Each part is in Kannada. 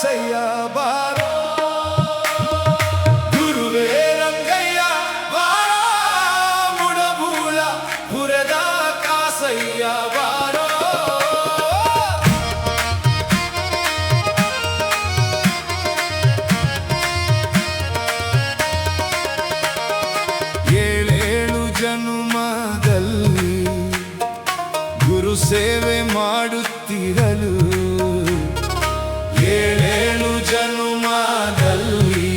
ಕಾಸಯ್ಯ ಬಾರೋ ಗುರುವೇ ರಂಗಯ್ಯ ಬಾರೋ ಮುಡಬೂಲ ಪುರದ ಕಾಸಯ್ಯ ಬಾರೋ ಏಳೇಳು ಜನುಮದಲ್ಲಿ ಗುರು ಸೇವೆ ಮಾಡುತ್ತಿರಲು ಏಳೇಳು ಜನುಮದಲ್ಲಿ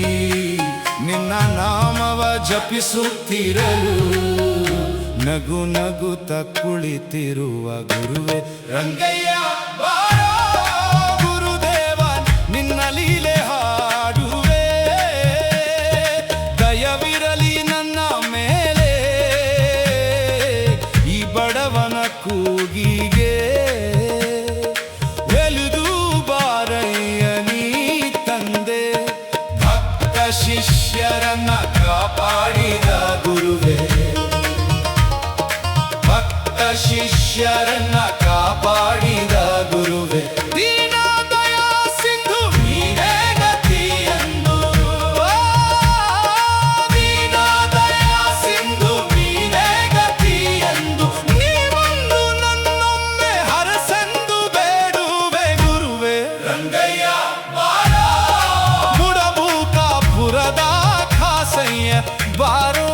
ನಿನ್ನ ನಾಮವ ಜಪಿಸುತ್ತಿರಲು ನಗು ನಗುತ್ತ ಕುಳಿತಿರುವ ಗುರುವೇ ರಂಗಯ್ಯ ಬಾರೋ ಗುರುದೇವ ನಿನ್ನ ಲೀಲೆ ಹಾಡುವೆ ದಯವಿರಲಿ ನನ್ನ ಮೇಲೆ ಈ ಬಡವನ ಕೂಗಿಗೆ ಎಲಿದು ಬಾರಯ್ಯ ನೀ ತಂದೆ ಭಕ್ತ ಶಿಷ್ಯರನ್ನ ಕಾಪಾಡಿದ ಗುರುವೇ ಭಕ್ತ ಶಿಷ್ಯರನ್ನ ಕಾಪಾಡಿದ ಗುರುವೇ ದೀನ ದಯಾ ಸಿಂಧು ನೀನೇ ಗತಿಯೆಂದು ದೀನ ದಯಾ ಸಿಂಧು ನೀನೇ ಗತಿಯೆಂದು ನೀವೊಂದು ನನ್ನೊಮ್ಮೆ ಹರಸೆಂದು ಬೇಡುವೆ ಗುರುವೇ ರಂಗಯ್ಯ ಬಾರೋ ಮುಡಬೂಕಾಪುರದ ಕಾಸಯ್ಯ ಬಾರೋ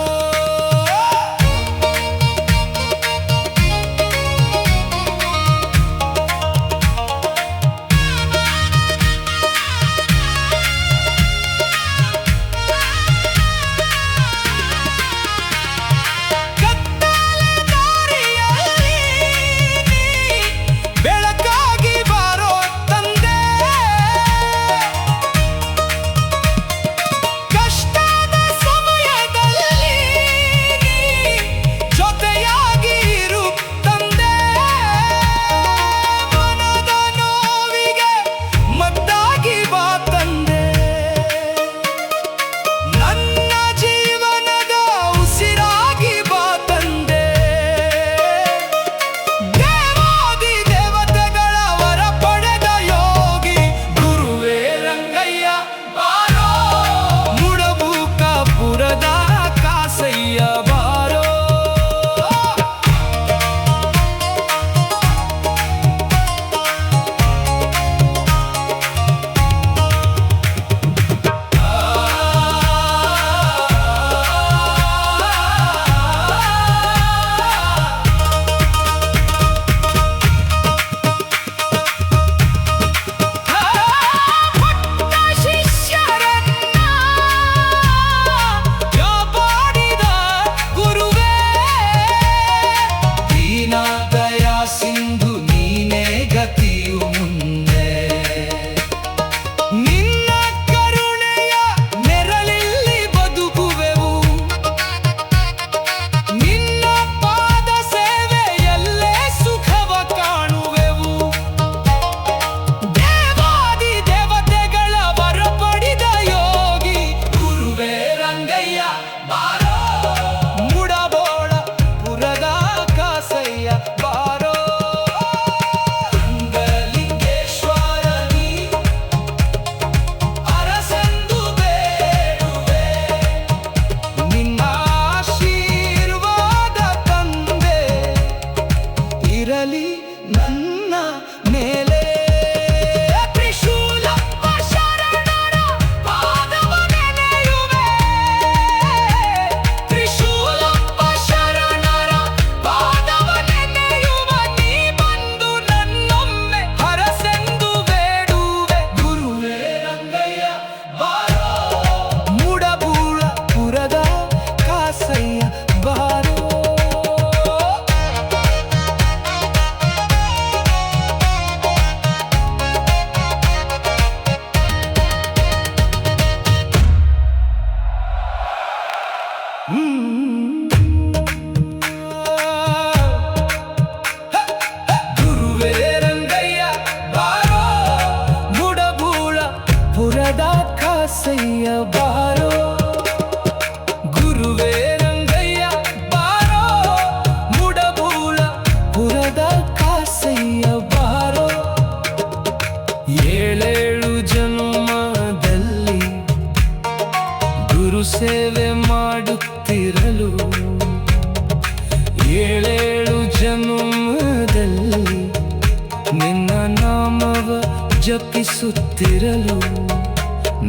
ವಂದಿಸುತ್ತಿರಲು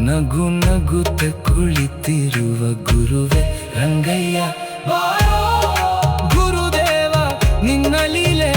ನಗು ನಗುತ್ತ ಕುಳಿತಿರುವ ಗುರುವೆ ರಂಗಯ್ಯ. ಬಾರೋ ಗುರುದೇವ, ನಿನ್ನ ಲೀಲೆ